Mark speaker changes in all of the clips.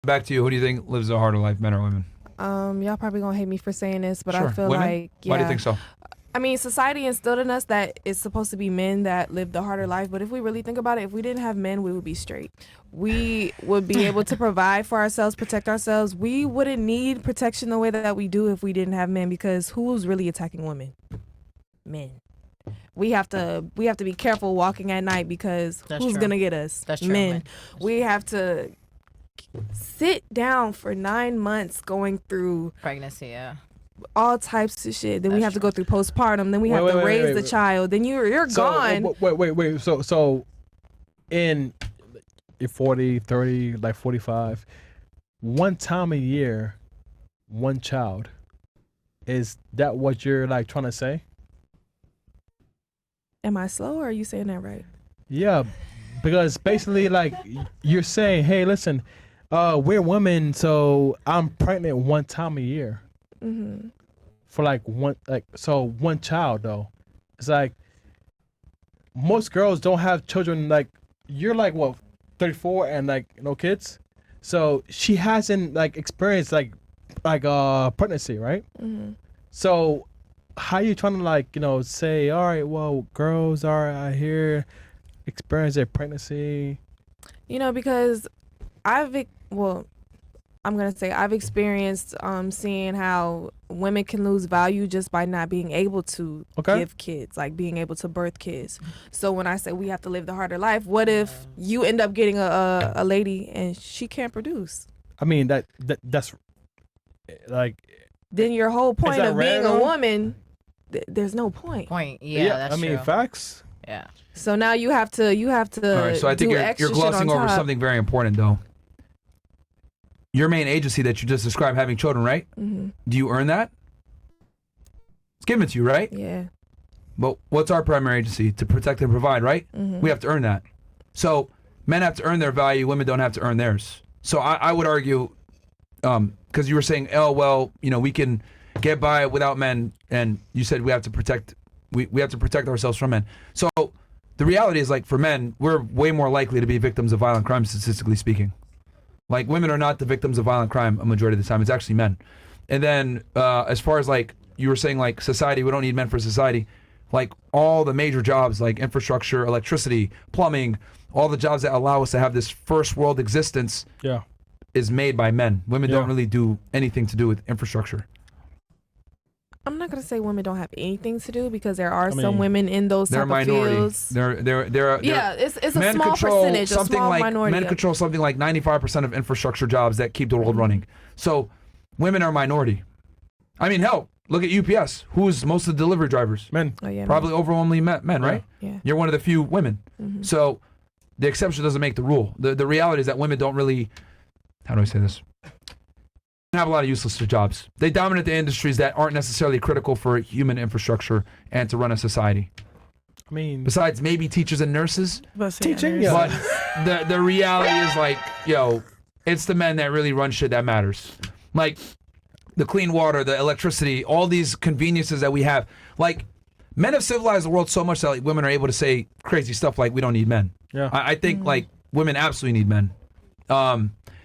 Speaker 1: back to you. Who do you think lives a harder life, men or women?
Speaker 2: Y'all probably gonna hate me for saying this, but
Speaker 1: Sure.
Speaker 2: I feel
Speaker 1: Women?
Speaker 2: like
Speaker 1: Why do you think so?
Speaker 2: I mean, society instilled in us that it's supposed to be men that live the harder life. But if we really think about it, if we didn't have men, we would be straight. We would be able to provide for ourselves, protect ourselves. We wouldn't need protection the way that we do if we didn't have men, because who's really attacking women? Men. We have to be careful walking at night, because who's gonna get us?
Speaker 3: That's true.
Speaker 2: Men. We have to sit down for 9 months going through
Speaker 3: Pregnancy, yeah.
Speaker 2: all types of shit. Then we
Speaker 3: That's
Speaker 2: have to go through postpartum. Then we have to raise the child. Then you're gone.
Speaker 4: Wait. So in your 40, 30, like 45, one time a year, one child. Is that what you're like trying to say?
Speaker 2: Am I slow, or are you saying that right?
Speaker 4: Yeah, because basically, like, you're saying, hey, listen, we're women, so I'm pregnant one time a year.
Speaker 2: Mm-hmm.
Speaker 4: For like one child though. It's like most girls don't have children. Like, you're like what, 34 and like no kids, so she hasn't like experienced like pregnancy, right?
Speaker 2: Mm-hmm.
Speaker 4: So how you trying to like say, all right, well, girls are out here experience their pregnancy?
Speaker 2: Because I've experienced seeing how women can lose value just by not being able to give kids, like being able to birth kids. So when I say we have to live the harder life, what if you end up getting a lady and she can't produce?
Speaker 4: I mean, that's like,
Speaker 2: then your whole point of being a
Speaker 4: random?
Speaker 2: woman, there's no point.
Speaker 3: Yeah, that's
Speaker 4: I mean,
Speaker 3: true.
Speaker 4: facts.
Speaker 3: Yeah.
Speaker 2: So now you have to
Speaker 1: All right, so I think you're glossing over something very important, though. Your main agency that you just described, having children, right?
Speaker 2: Mm-hmm.
Speaker 1: Do you earn that? It's given to you, right?
Speaker 2: Yeah.
Speaker 1: But what's our primary agency? To protect and provide, right?
Speaker 2: Mm-hmm.
Speaker 1: We have to earn that. So men have to earn their value. Women don't have to earn theirs. So I would argue, because you were saying, oh, well, we can get by without men, and you said we have to protect ourselves from men. So the reality is, like, for men, we're way more likely to be victims of violent crime, statistically speaking. Like, women are not the victims of violent crime a majority of the time. It's actually men. And then as far as, like, you were saying, like, society, we don't need men for society. Like, all the major jobs, like infrastructure, electricity, plumbing, all the jobs that allow us to have this first world existence is made by men. Women don't really do anything to do with infrastructure.
Speaker 2: I'm not gonna say women don't have anything to do, because there are some women in those type of fields.
Speaker 1: They're
Speaker 2: it's a small percentage, a small minority.
Speaker 1: Men control something like 95% of infrastructure jobs that keep the world running. So women are a minority. I mean, hell, look at UPS. Who's most of the delivery drivers? Men.
Speaker 2: Oh, yeah,
Speaker 1: probably overwhelmingly men, right?
Speaker 2: Yeah.
Speaker 1: You're one of the few women.
Speaker 2: Mm-hmm.
Speaker 1: So the exception doesn't make the rule. The reality is that women don't really, how do I say this? Have a lot of useless jobs. They dominate the industries that aren't necessarily critical for human infrastructure and to run a society.
Speaker 4: I mean,
Speaker 1: besides maybe teachers and nurses,
Speaker 4: teaching,
Speaker 1: but the reality is, like, it's the men that really run shit that matters. Like the clean water, the electricity, all these conveniences that we have. Like, men have civilized the world so much that, like, women are able to say crazy stuff like we don't need men.
Speaker 4: Yeah,
Speaker 1: I think like women absolutely need men.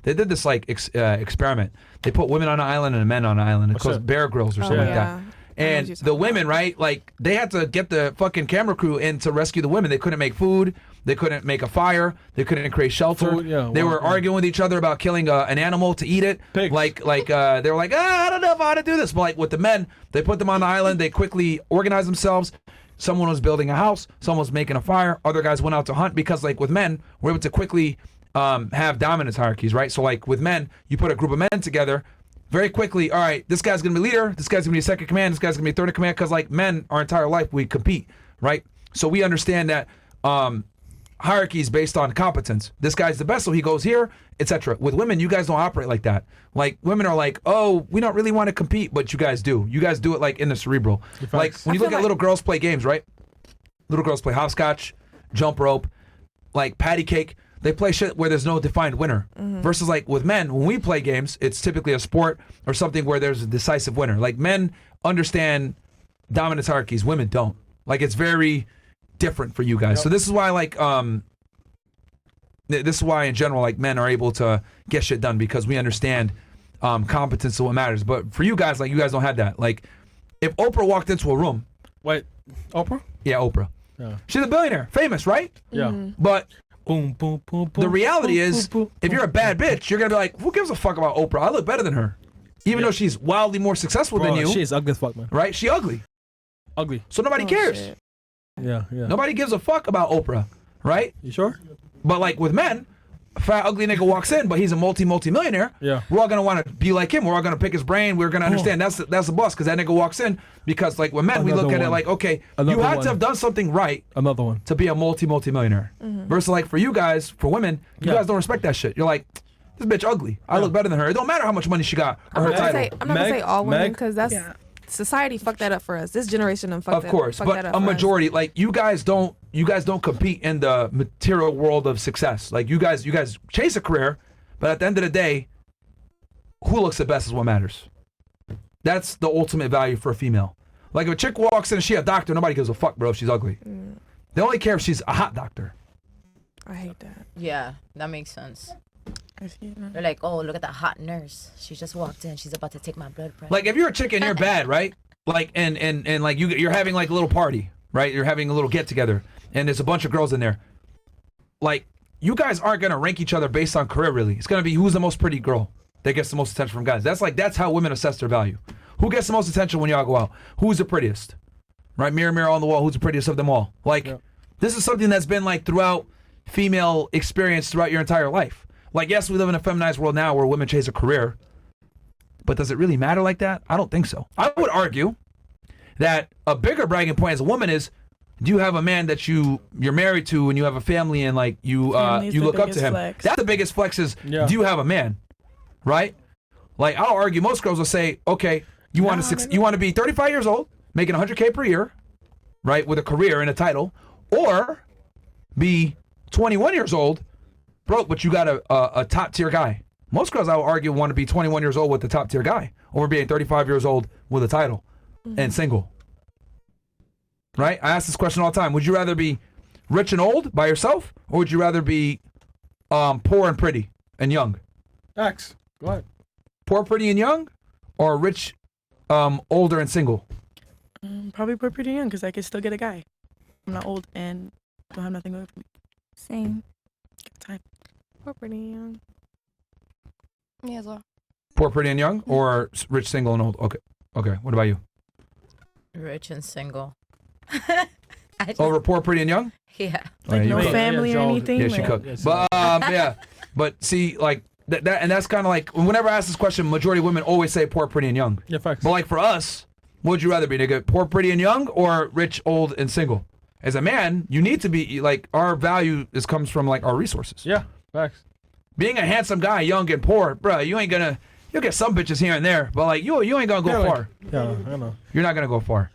Speaker 1: They did this like experiment. They put women on an island and men on an island. It called Bear Grylls or something like that. And the women, right, like, they had to get the fucking camera crew in to rescue the women. They couldn't make food. They couldn't make a fire. They couldn't create shelter. They were arguing with each other about killing an animal to eat it. Pigs. Like they were like, I don't know if I ought to do this. But like with the men, they put them on the island. They quickly organized themselves. Someone was building a house. Someone was making a fire. Other guys went out to hunt, because like with men, we're able to quickly have dominance hierarchies, right? So like with men, you put a group of men together very quickly. All right, this guy's gonna be leader. This guy's gonna be second command. This guy's gonna be third in command, because like men, our entire life we compete, right? So we understand that hierarchy is based on competence. This guy's the best, so he goes here, etc. With women, you guys don't operate like that. Like, women are like, oh, we don't really want to compete, but you guys do. You guys do it like in the cerebral. Like when you look at little girls play games, right? Little girls play hopscotch, jump rope, like patty cake. They play shit where there's no defined winner. Versus like with men, when we play games, it's typically a sport or something where there's a decisive winner. Like, men understand dominance hierarchies, women don't. Like, it's very different for you guys. So this is why, like, this is why in general, like, men are able to get shit done because we understand competence is what matters. But for you guys, like, you guys don't have that. Like, if Oprah walked into a room.
Speaker 4: Wait, Oprah?
Speaker 1: Yeah, Oprah.
Speaker 4: Yeah.
Speaker 1: She's a billionaire, famous, right?
Speaker 4: Yeah.
Speaker 1: But
Speaker 4: Boom, boom, boom, boom,
Speaker 1: the reality
Speaker 4: boom,
Speaker 1: is,
Speaker 4: boom, boom,
Speaker 1: if you're a bad bitch, you're gonna be like, who gives a fuck about Oprah? I look better than her, even though she's wildly more successful than you.
Speaker 4: She's ugly as fuck, man.
Speaker 1: Right? She ugly.
Speaker 4: Ugly.
Speaker 1: So nobody cares.
Speaker 2: Shit.
Speaker 4: Yeah.
Speaker 1: Nobody gives a fuck about Oprah, right?
Speaker 4: You sure?
Speaker 1: But like with men, a fat ugly nigga walks in, but he's a multi-millionaire.
Speaker 4: Yeah.
Speaker 1: We're all gonna want to be like him. We're all gonna pick his brain. We're gonna understand that's the boss because that nigga walks in. Because like with men, we look at it like, okay, you had to have done something right.
Speaker 4: Another one.
Speaker 1: To be a multi-millionaire. Versus like for you guys, for women, you guys don't respect that shit. You're like, this bitch ugly. I look better than her. It don't matter how much money she got or her title.
Speaker 2: I'm not gonna say all women because that's society fucked that up for us. This generation done fucked that up. Of course,
Speaker 1: but a majority, like you guys don't compete in the material world of success. Like you guys chase a career, but at the end of the day, who looks the best is what matters. That's the ultimate value for a female. Like if a chick walks in and she a doctor, nobody gives a fuck, bro, if she's ugly. They only care if she's a hot doctor.
Speaker 2: I hate that.
Speaker 3: Yeah, that makes sense. They're like, oh, look at that hot nurse. She just walked in. She's about to take my blood pressure.
Speaker 1: Like if you're a chick and you're bad, right? Like and like you're having like a little party, right? You're having a little get together, and there's a bunch of girls in there. Like you guys aren't gonna rank each other based on career, really. It's gonna be who's the most pretty girl that gets the most attention from guys. That's how women assess their value. Who gets the most attention when y'all go out? Who's the prettiest? Right? Mirror, mirror on the wall. Who's the prettiest of them all? Like this is something that's been like throughout female experience throughout your entire life. Like, yes, we live in a feminized world now where women chase a career, but does it really matter like that? I don't think so. I would argue that a bigger bragging point as a woman is, do you have a man that you're married to and you have a family and like you look up to him? Flex. That's the biggest flex is, do you have a man, right? Like, I'll argue most girls will say, okay, you want to be 35 years old, making $100K per year, right, with a career and a title, or be 21 years old, broke, but you got a top tier guy. Most girls, I would argue, want to be 21 years old with the top tier guy over being 35 years old with a title and single. Right? I ask this question all the time. Would you rather be rich and old by yourself, or would you rather be poor and pretty and young?
Speaker 4: X. Go ahead.
Speaker 1: Poor, pretty, and young, or rich, older and single?
Speaker 5: Probably poor, pretty, young, because I could still get a guy. I'm not old and don't have nothing going for me.
Speaker 6: Same.
Speaker 5: Give it time.
Speaker 2: Poor, pretty, young.
Speaker 6: Me as well.
Speaker 1: Poor, pretty, and young, or rich, single, and old? Okay. What about you?
Speaker 3: Rich and single.
Speaker 1: Over poor, pretty, and young?
Speaker 3: Yeah.
Speaker 5: Like no family or anything?
Speaker 1: Yeah, she cooked. But yeah. But see, like that and that's kind of like whenever I ask this question, majority of women always say poor, pretty, and young.
Speaker 4: Yeah, facts.
Speaker 1: But like for us, what would you rather be, nigga? Poor, pretty, and young, or rich, old, and single? As a man, you need to be like our value comes from like our resources.
Speaker 4: Yeah, facts.
Speaker 1: Being a handsome guy, young and poor, bro, you'll get some bitches here and there, but like you ain't gonna go far.
Speaker 4: Yeah, I know.
Speaker 1: You're not gonna go far.